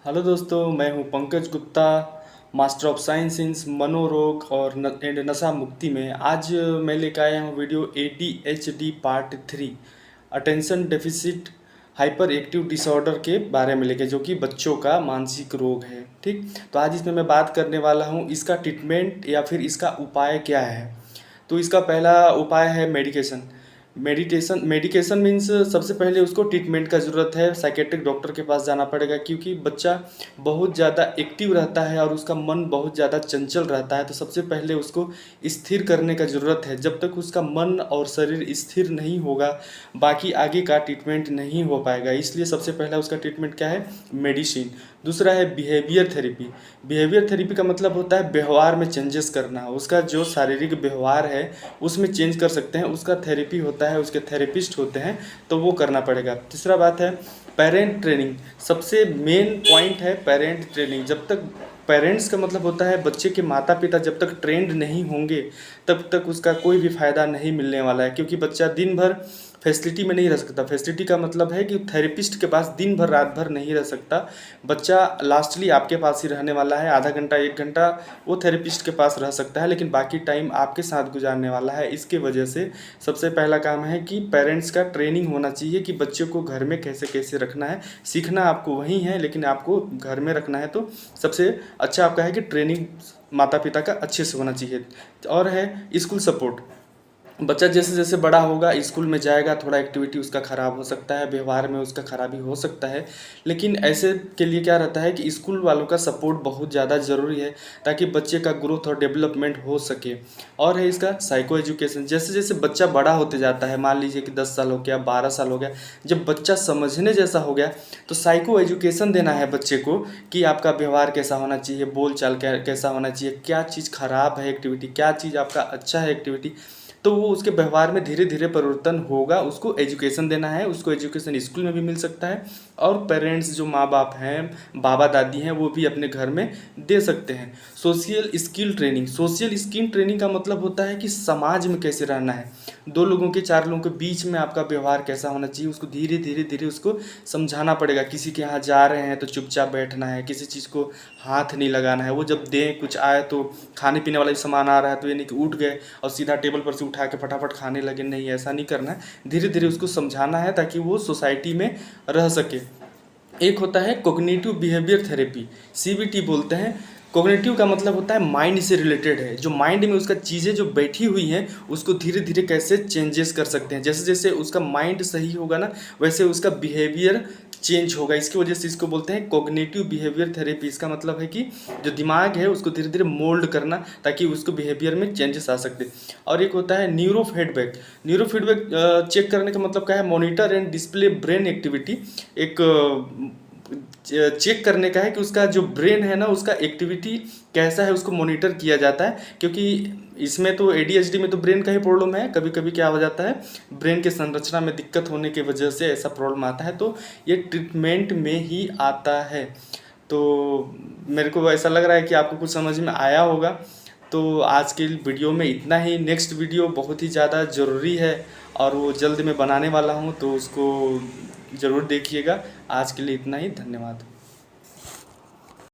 Hello दोस्तों, मैं हूं Pankaj Gupta, master of science in मनोरोग और नशा मुक्ति में। आज मैं लेकर आया हूं video ADHD part 3 attention deficit hyper active disorder के बारे में लेके, जो कि बच्चों का मानसिक रोग है। ठीक, तो आज इसमें मैं बात करने वाला हूं इसका ट्रीटमेंट या फिर इसका उपाय क्या है। तो इसका पहला उपाय है मेडिकेशन। मेडिकेशन मीन्स सबसे पहले उसको ट्रीटमेंट का ज़रूरत है, साइकेट्रिक डॉक्टर के पास जाना पड़ेगा, क्योंकि बच्चा बहुत ज़्यादा एक्टिव रहता है और उसका मन बहुत ज़्यादा चंचल रहता है। तो सबसे पहले उसको स्थिर करने का ज़रूरत है। जब तक उसका मन और शरीर स्थिर नहीं होगा, बाकी आगे का ट्रीटमेंट नहीं हो पाएगा। इसलिए सबसे पहला उसका ट्रीटमेंट क्या है? मेडिसिन। दूसरा है बिहेवियर थेरेपी। बिहेवियर थेरेपी का मतलब होता है व्यवहार में चेंजेस करना। उसका जो शारीरिक व्यवहार है उसमें चेंज कर सकते हैं, उसका थेरेपी होता है, उसके थेरेपिस्ट होते हैं, तो वो करना पड़ेगा। तीसरा बात है पेरेंट ट्रेनिंग। सबसे मेन पॉइंट है पेरेंट ट्रेनिंग। जब तक पेरेंट्स का मतलब होता है बच्चे के माता पिता जब तक ट्रेंड नहीं होंगे तब तक उसका कोई भी फ़ायदा नहीं मिलने वाला है, क्योंकि बच्चा दिन भर फैसिलिटी में नहीं रह सकता। फैसिलिटी का मतलब है कि थेरेपिस्ट के पास दिन भर रात भर नहीं रह सकता। बच्चा लास्टली आपके पास ही रहने वाला है। आधा घंटा 1 घंटा वो थेरेपिस्ट के पास रह सकता है, लेकिन बाकी टाइम आपके साथ गुजारने वाला है। इसके वजह से सबसे पहला काम है कि पेरेंट्स का ट्रेनिंग होना चाहिए कि बच्चे को घर में कैसे कैसे रखना है। सीखना आपको वहीं है, लेकिन आपको घर में रखना है। तो सबसे अच्छा आपका है कि ट्रेनिंग माता पिता का अच्छे से होना चाहिए। और है स्कूल सपोर्ट। बच्चा जैसे जैसे बड़ा होगा, स्कूल में जाएगा, थोड़ा एक्टिविटी उसका ख़राब हो सकता है, व्यवहार में उसका खराबी हो सकता है, लेकिन ऐसे के लिए क्या रहता है कि स्कूल वालों का सपोर्ट बहुत ज़्यादा ज़रूरी है, ताकि बच्चे का ग्रोथ और डेवलपमेंट हो सके। और है इसका साइको एजुकेशन। जैसे जैसे बच्चा बड़ा होते जाता है, मान लीजिए कि 10 साल हो गया, 12 साल हो गया, जब बच्चा समझने जैसा हो गया तो साइको एजुकेशन देना है बच्चे को कि आपका व्यवहार कैसा होना चाहिए, बोल चाल कैसा होना चाहिए, क्या चीज़ ख़राब है एक्टिविटी, क्या चीज़ आपका अच्छा है एक्टिविटी। तो वो उसके व्यवहार में धीरे धीरे परिवर्तन होगा। उसको एजुकेशन देना है। उसको एजुकेशन स्कूल में भी मिल सकता है, और पेरेंट्स जो माँ बाप हैं, बाबा दादी हैं, वो भी अपने घर में दे सकते हैं। Social skill training. Social skill training का मतलब होता है कि समाज में कैसे रहना है, 2 लोगों के 4 लोगों के बीच में आपका व्यवहार कैसा होना चाहिए, उसको धीरे धीरे धीरे उसको समझाना पड़ेगा। किसी के यहाँ जा रहे हैं तो चुपचाप बैठना है, किसी चीज़ को हाथ नहीं लगाना है। वो जब दें कुछ आए तो खाने पीने वाला सामान आ रहा है तो ये नहीं कि उठ गए और सीधा टेबल पर से उठा के फटाफट खाने लगे, नहीं, ऐसा नहीं करना है। धीरे धीरे उसको समझाना है ताकि वो सोसाइटी में रह सके। एक होता है कोग्निटिव बिहेवियर थेरेपी, CBT बोलते हैं। कोग्निटिव का मतलब होता है माइंड से रिलेटेड है। जो माइंड में उसका चीज़ें जो बैठी हुई हैं उसको धीरे धीरे कैसे चेंजेस कर सकते हैं। जैसे जैसे उसका माइंड सही होगा ना, वैसे उसका बिहेवियर चेंज होगा। इसकी वजह से इसको बोलते हैं कोग्निटिव बिहेवियर थेरेपी। इसका मतलब है कि जो दिमाग है उसको धीरे धीरे मोल्ड करना, ताकि उसको बिहेवियर में चेंजेस आ सकते। और एक होता है neurofeedback. Neurofeedback check करने का मतलब क्या है? Monitor and display brain activity. एक चेक करने का है कि उसका जो ब्रेन है ना, उसका एक्टिविटी कैसा है, उसको मॉनिटर किया जाता है। क्योंकि इसमें तो ADHD में तो ब्रेन का ही प्रॉब्लम है। कभी कभी क्या हो जाता है, ब्रेन के संरचना में दिक्कत होने की वजह से ऐसा प्रॉब्लम आता है, तो ये ट्रीटमेंट में ही आता है। तो मेरे को ऐसा लग रहा है कि आपको कुछ समझ में आया होगा। तो आज के वीडियो में इतना ही। नेक्स्ट वीडियो बहुत ही ज़्यादा ज़रूरी है और वो जल्द मैं बनाने वाला हूँ, तो उसको ज़रूर देखिएगा। आज के लिए इतना ही। धन्यवाद।